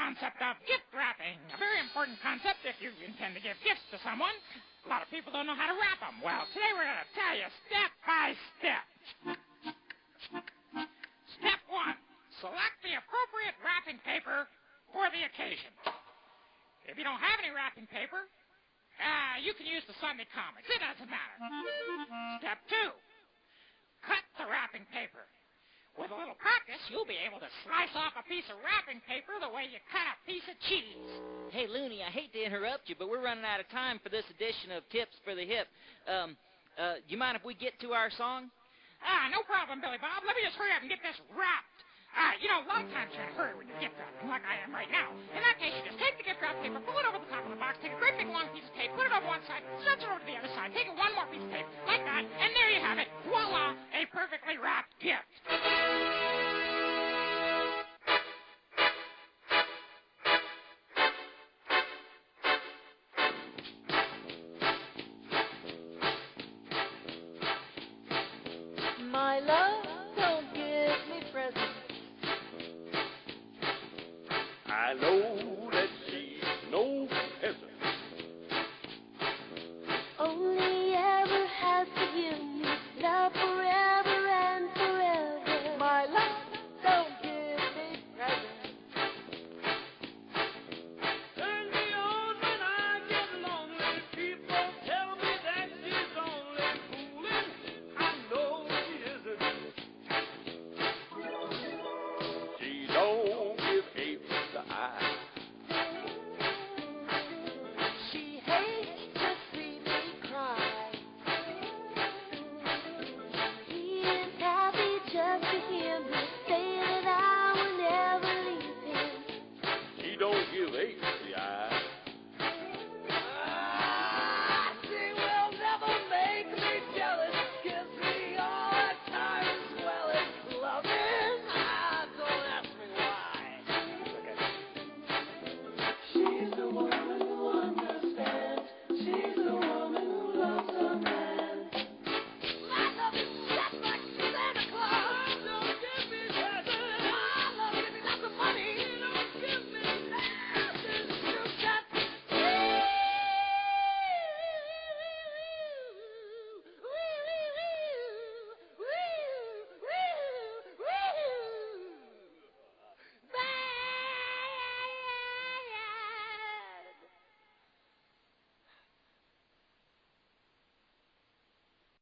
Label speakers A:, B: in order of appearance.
A: concept of gift wrapping. A very important concept if you intend to give gifts to someone. A lot of people don't know how to wrap them. Well, today we're going to tell you step by step. Step 1. Select the appropriate wrapping paper for the occasion. If you don't have any wrapping paper, you can use the Sunday comics. It doesn't matter. Step 2. Cut the wrapping paper. With a little practice, you'll be able to slice off a piece of wrapping paper the way you cut a piece of cheese.
B: Hey, Looney, I hate to interrupt you, but we're running out of time for this edition of Tips for the Hip. You mind if we get to our song?
A: No problem, Billy Bob. Let me just hurry up and get this wrapped. A lot of times you're in a hurry when you're gift wrapping, like I am right now. In that case, you just take the gift wrap paper, pull it over the top of the box, take a great big long piece of tape, put it over one side, stretch it over to the other side, take one more piece of tape, like that, and there you have it. Voila, a perfectly wrapped gift.
C: My love, don't give me presents.
D: I know